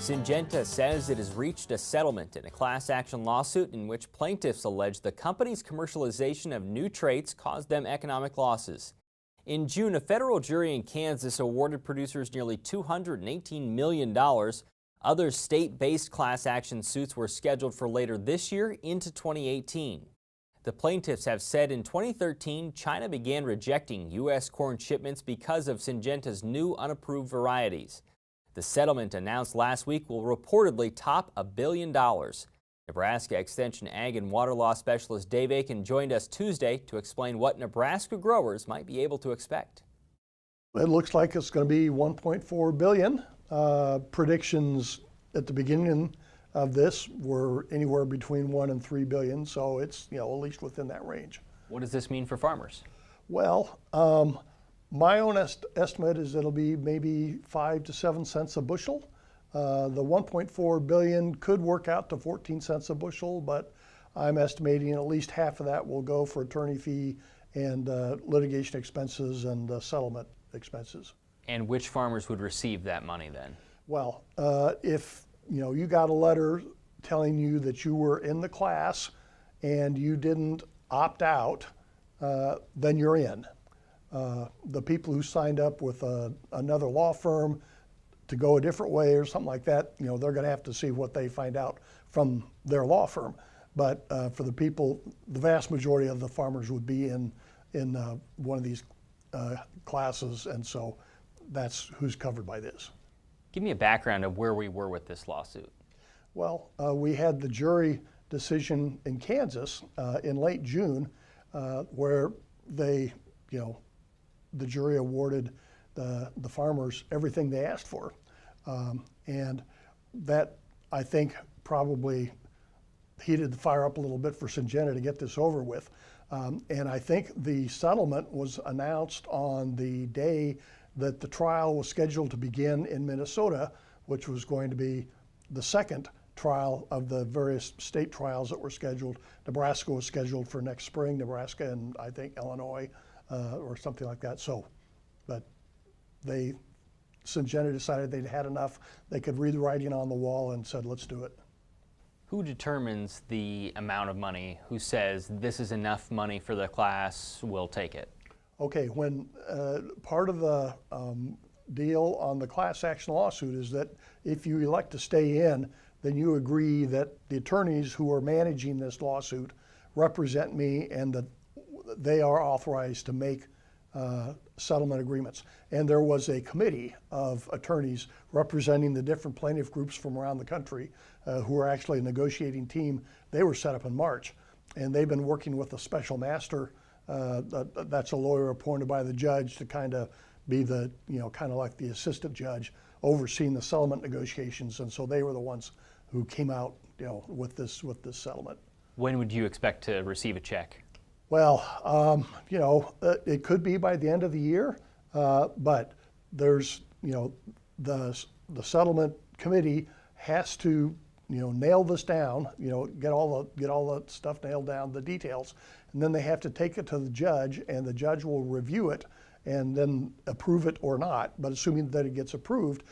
Syngenta says it has reached a settlement in a class action lawsuit in which plaintiffs allege the company's commercialization of new traits caused them economic losses. In June, a federal jury in Kansas awarded producers nearly $218 million. Other state-based class action suits were scheduled for later this year into 2018. The plaintiffs have said in 2013, China began rejecting U.S. corn shipments because of Syngenta's new unapproved varieties. The settlement announced last week will reportedly top $1 billion. Nebraska Extension Ag and Water Law Specialist Dave Aiken joined us Tuesday to explain what Nebraska growers might be able to expect. It looks like it's going to be $1.4 billion. Predictions at the beginning of this were anywhere between $1 and $3 billion, so it's at least within that range. What does this mean for farmers? Well, my own estimate is it'll be maybe 5 to 7 cents a bushel. The 1.4 billion could work out to 14 cents a bushel, but I'm estimating at least half of that will go for attorney fee and litigation expenses and settlement expenses. And which farmers would receive that money then? Well, if you got a letter telling you that you were in the class and you didn't opt out, then you're in. The people who signed up with another law firm to go a different way or something like that, they're going to have to see what they find out from their law firm. But for the people, the vast majority of the farmers would be in one of these classes, and so that's who's covered by this. Give me a background of where we were with this lawsuit. Well, we had the jury decision in Kansas in late June where they, the jury awarded the farmers everything they asked for. And that, I think, probably heated the fire up a little bit for Syngenta to get this over with. And I think the settlement was announced on the day that the trial was scheduled to begin in Minnesota, which was going to be the second trial of the various state trials that were scheduled. Nebraska was scheduled for next spring, Nebraska and I think Illinois or something like that. So, but Syngenta decided they'd had enough. They could read the writing on the wall and said, let's do it. Who determines the amount of money? Who says this is enough money for the class, we'll take it? Okay, when part of the deal on the class action lawsuit is that if you elect to stay in, then you agree that the attorneys who are managing this lawsuit represent me and that they are authorized to make settlement agreements. And there was a committee of attorneys representing the different plaintiff groups from around the country who are actually a negotiating team. They were set up in March, and they've been working with a special master. That's a lawyer appointed by the judge to kind of be the, kind of like the assistant judge overseeing the settlement negotiations. And so they were the ones who came out, with this settlement. When would you expect to receive a check? Well, it could be by the end of the year, but there's, the settlement committee has to, nail this down, get all the stuff nailed down, the details, and then they have to take it to the judge, and the judge will review it and then approve it or not. But assuming that it gets approved,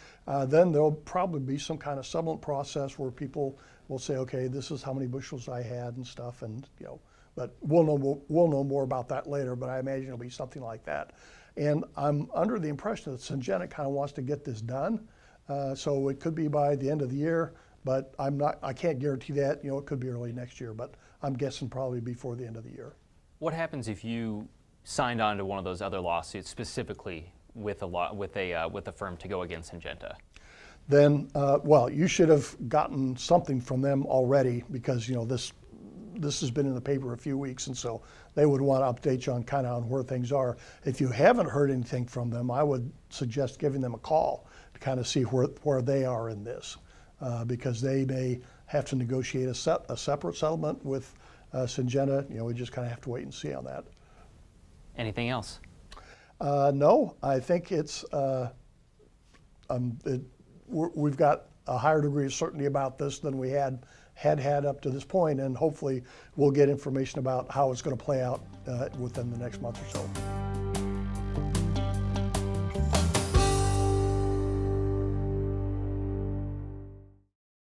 then there'll probably be some kind of settlement process where people will say, okay, this is how many bushels I had and stuff, and but we'll know more about that later. But I imagine it'll be something like that. And I'm under the impression that Syngenta kind of wants to get this done, so it could be by the end of the year. But I can't guarantee that. It could be early next year, but I'm guessing probably before the end of the year. What happens if you signed on to one of those other lawsuits, specifically with a firm to go against Syngenta? Then, well, you should have gotten something from them already, because this has been in the paper a few weeks, and so they would want to update you on where things are. If you haven't heard anything from them, I would suggest giving them a call to kind of see where they are in this, because they may have to negotiate a separate settlement with Syngenta. We just kind of have to wait and see on that. Anything else? No, I think it's we've got a higher degree of certainty about this than we had up to this point, and hopefully we'll get information about how it's going to play out within the next month or so.